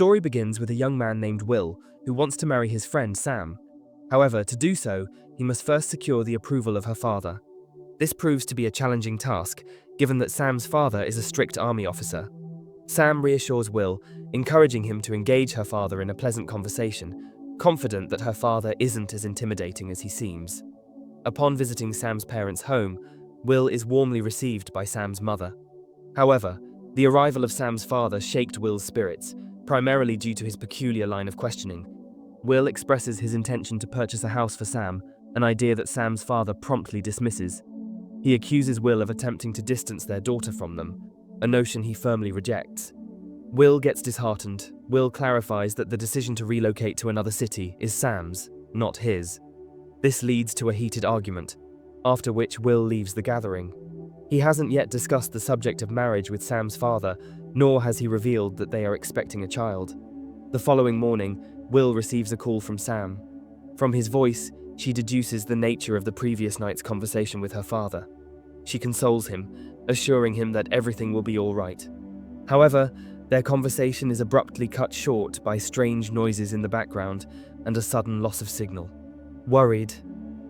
story begins with a young man named Will who wants to marry his friend Sam. However, to do so, he must first secure the approval of her father. This proves to be a challenging task, given that Sam's father is a strict army officer. Sam reassures Will, encouraging him to engage her father in a pleasant conversation, confident that her father isn't as intimidating as he seems. Upon visiting Sam's parents' home, Will is warmly received by Sam's mother. However, the arrival of Sam's father shaked Will's spirits, primarily due to his peculiar line of questioning. Will expresses his intention to purchase a house for Sam, an idea that Sam's father promptly dismisses. He accuses Will of attempting to distance their daughter from them, a notion he firmly rejects. Will gets disheartened. Will clarifies that the decision to relocate to another city is Sam's, not his. This leads to a heated argument, after which Will leaves the gathering. He hasn't yet discussed the subject of marriage with Sam's father, nor has he revealed that they are expecting a child. The following morning, Will receives a call from Sam. From his voice, she deduces the nature of the previous night's conversation with her father. She consoles him, assuring him that everything will be all right. However, their conversation is abruptly cut short by strange noises in the background and a sudden loss of signal. Worried,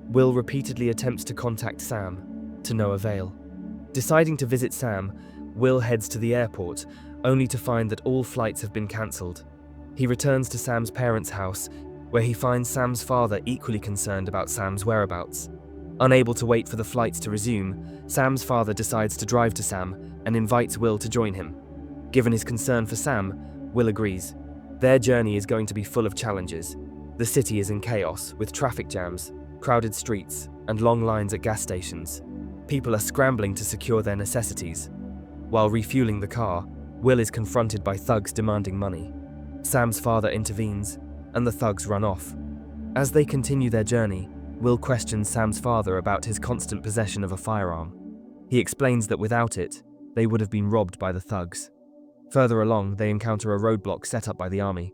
Will repeatedly attempts to contact Sam, to no avail. Deciding to visit Sam, Will heads to the airport, only to find that all flights have been cancelled. He returns to Sam's parents' house, where he finds Sam's father equally concerned about Sam's whereabouts. Unable to wait for the flights to resume, Sam's father decides to drive to Sam and invites Will to join him. Given his concern for Sam, Will agrees. Their journey is going to be full of challenges. The city is in chaos, with traffic jams, crowded streets, and long lines at gas stations. People are scrambling to secure their necessities. While refueling the car, Will is confronted by thugs demanding money. Sam's father intervenes, and the thugs run off. As they continue their journey, Will questions Sam's father about his constant possession of a firearm. He explains that without it, they would have been robbed by the thugs. Further along, they encounter a roadblock set up by the army.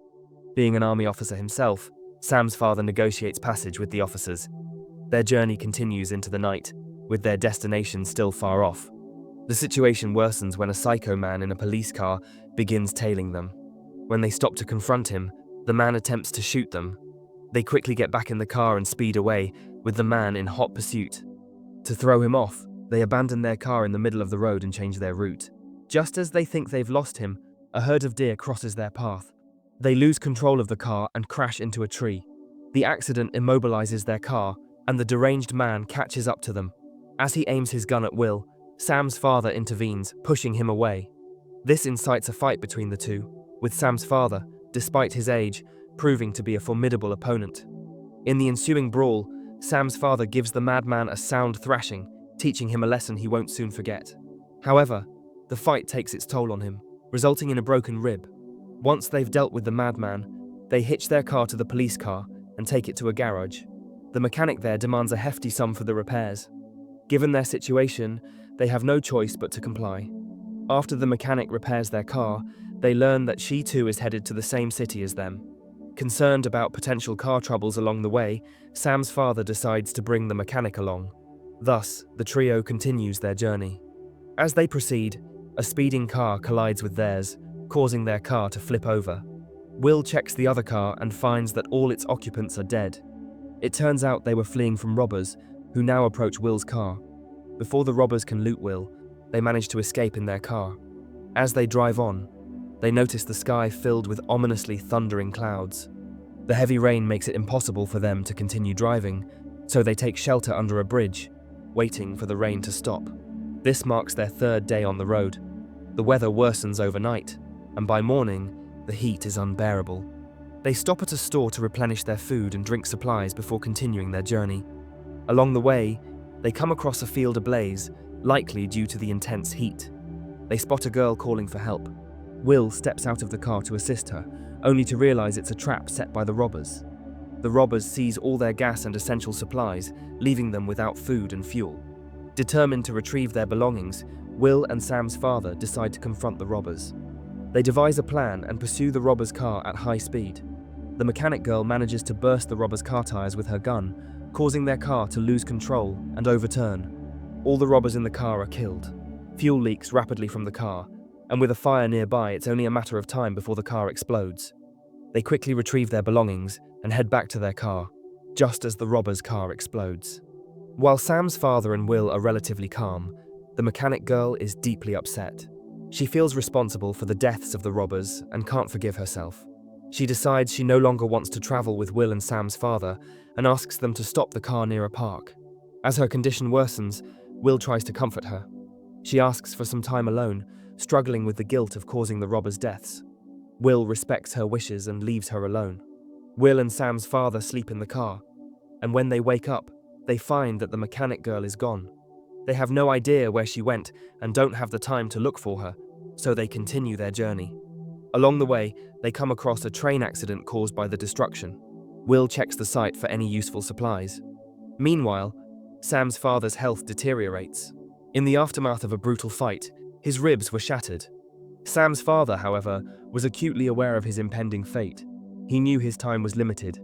Being an army officer himself, Sam's father negotiates passage with the officers. Their journey continues into the night, with their destination still far off. The situation worsens when a psycho man in a police car begins tailing them. When they stop to confront him, the man attempts to shoot them. They quickly get back in the car and speed away, with the man in hot pursuit. To throw him off, they abandon their car in the middle of the road and change their route. Just as they think they've lost him, a herd of deer crosses their path. They lose control of the car and crash into a tree. The accident immobilizes their car, and the deranged man catches up to them. As he aims his gun at Will, Sam's father intervenes, pushing him away. This incites a fight between the two, with Sam's father, despite his age, proving to be a formidable opponent. In the ensuing brawl, Sam's father gives the madman a sound thrashing, teaching him a lesson he won't soon forget. However, the fight takes its toll on him, resulting in a broken rib. Once they've dealt with the madman, they hitch their car to the police car and take it to a garage. The mechanic there demands a hefty sum for the repairs. Given their situation, they have no choice but to comply. After the mechanic repairs their car, they learn that she too is headed to the same city as them. Concerned about potential car troubles along the way, Sam's father decides to bring the mechanic along. Thus, the trio continues their journey. As they proceed, a speeding car collides with theirs, causing their car to flip over. Will checks the other car and finds that all its occupants are dead. It turns out they were fleeing from robbers, who now approach Will's car. Before the robbers can loot Will, they manage to escape in their car. As they drive on, they notice the sky filled with ominously thundering clouds. The heavy rain makes it impossible for them to continue driving, so they take shelter under a bridge, waiting for the rain to stop. This marks their third day on the road. The weather worsens overnight, and by morning, the heat is unbearable. They stop at a store to replenish their food and drink supplies before continuing their journey. Along the way, they come across a field ablaze, likely due to the intense heat. They spot a girl calling for help. Will steps out of the car to assist her, only to realize it's a trap set by the robbers. The robbers seize all their gas and essential supplies, leaving them without food and fuel. Determined to retrieve their belongings, Will and Sam's father decide to confront the robbers. They devise a plan and pursue the robbers' car at high speed. The mechanic girl manages to burst the robbers' car tires with her gun, causing their car to lose control and overturn. All the robbers in the car are killed. Fuel leaks rapidly from the car, and with a fire nearby, it's only a matter of time before the car explodes. They quickly retrieve their belongings and head back to their car, just as the robber's car explodes. While Sam's father and Will are relatively calm, the mechanic girl is deeply upset. She feels responsible for the deaths of the robbers and can't forgive herself. She decides she no longer wants to travel with Will and Sam's father and asks them to stop the car near a park. As her condition worsens, Will tries to comfort her. She asks for some time alone, struggling with the guilt of causing the robbers' deaths. Will respects her wishes and leaves her alone. Will and Sam's father sleep in the car, and when they wake up, they find that the mechanic girl is gone. They have no idea where she went and don't have the time to look for her, so they continue their journey. Along the way, they come across a train accident caused by the destruction. Will checks the site for any useful supplies. Meanwhile, Sam's father's health deteriorates. In the aftermath of a brutal fight, his ribs were shattered. Sam's father, however, was acutely aware of his impending fate. He knew his time was limited.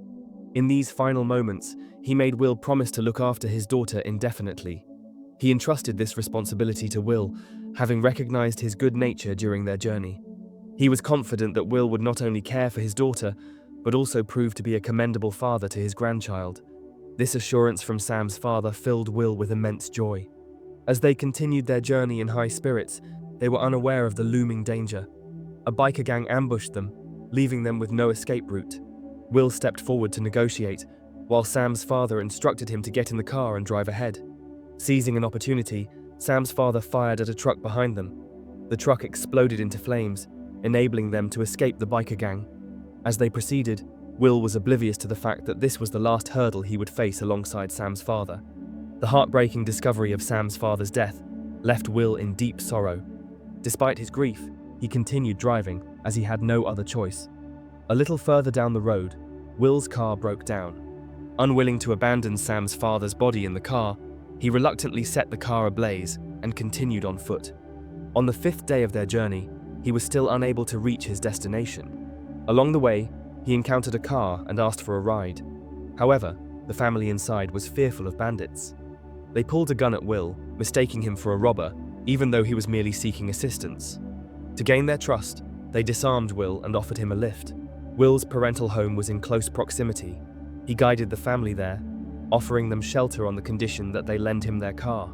In these final moments, he made Will promise to look after his daughter indefinitely. He entrusted this responsibility to Will, having recognized his good nature during their journey. He was confident that Will would not only care for his daughter, but also prove to be a commendable father to his grandchild. This assurance from Sam's father filled Will with immense joy. As they continued their journey in high spirits, they were unaware of the looming danger. A biker gang ambushed them, leaving them with no escape route. Will stepped forward to negotiate, while Sam's father instructed him to get in the car and drive ahead. Seizing an opportunity, Sam's father fired at a truck behind them. The truck exploded into flames, enabling them to escape the biker gang. As they proceeded, Will was oblivious to the fact that this was the last hurdle he would face alongside Sam's father. The heartbreaking discovery of Sam's father's death left Will in deep sorrow. Despite his grief, he continued driving, as he had no other choice. A little further down the road, Will's car broke down. Unwilling to abandon Sam's father's body in the car, he reluctantly set the car ablaze and continued on foot. On the 5th day of their journey, he was still unable to reach his destination. Along the way, he encountered a car and asked for a ride. However, the family inside was fearful of bandits. They pulled a gun at Will, mistaking him for a robber, even though he was merely seeking assistance. To gain their trust, they disarmed Will and offered him a lift. Will's parental home was in close proximity. He guided the family there, offering them shelter on the condition that they lend him their car.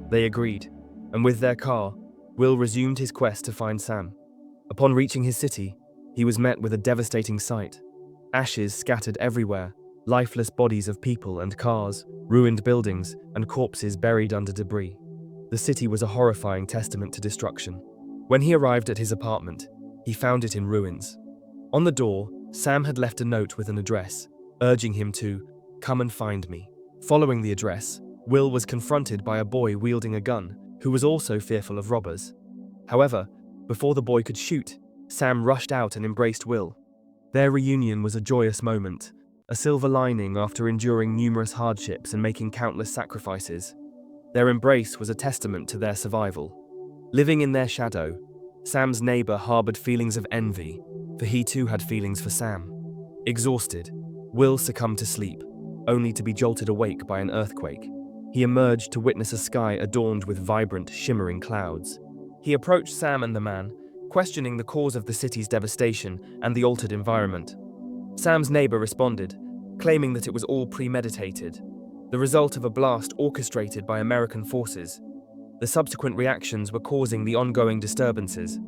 They agreed, and with their car, Will resumed his quest to find Sam. Upon reaching his city, he was met with a devastating sight. Ashes scattered everywhere, lifeless bodies of people and cars, ruined buildings, and corpses buried under debris. The city was a horrifying testament to destruction. When he arrived at his apartment, he found it in ruins. On the door, Sam had left a note with an address, urging him to come and find me. Following the address, Will was confronted by a boy wielding a gun, who was also fearful of robbers. However, before the boy could shoot, Sam rushed out and embraced Will. Their reunion was a joyous moment, a silver lining after enduring numerous hardships and making countless sacrifices. Their embrace was a testament to their survival. Living in their shadow, Sam's neighbor harbored feelings of envy, for he too had feelings for Sam. Exhausted, Will succumbed to sleep, only to be jolted awake by an earthquake. He emerged to witness a sky adorned with vibrant, shimmering clouds. He approached Sam and the man, questioning the cause of the city's devastation and the altered environment. Sam's neighbor responded, claiming that it was all premeditated, the result of a blast orchestrated by American forces. The subsequent reactions were causing the ongoing disturbances.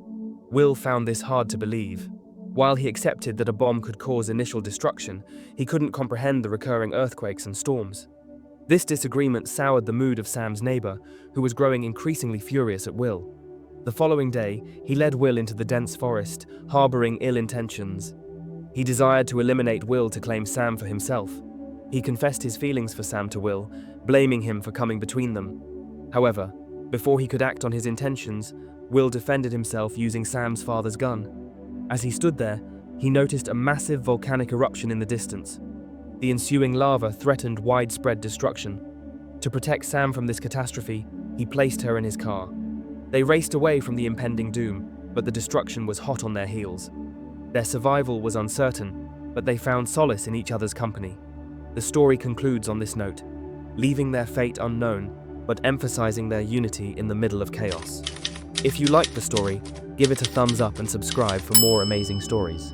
Will found this hard to believe. While he accepted that a bomb could cause initial destruction, he couldn't comprehend the recurring earthquakes and storms. This disagreement soured the mood of Sam's neighbor, who was growing increasingly furious at Will. The following day, he led Will into the dense forest, harboring ill intentions. He desired to eliminate Will to claim Sam for himself. He confessed his feelings for Sam to Will, blaming him for coming between them. However, before he could act on his intentions, Will defended himself using Sam's father's gun. As he stood there, he noticed a massive volcanic eruption in the distance. The ensuing lava threatened widespread destruction. To protect Sam from this catastrophe, he placed her in his car. They raced away from the impending doom, but the destruction was hot on their heels. Their survival was uncertain, but they found solace in each other's company. The story concludes on this note, leaving their fate unknown, but emphasizing their unity in the middle of chaos. If you liked the story, give it a thumbs up and subscribe for more amazing stories.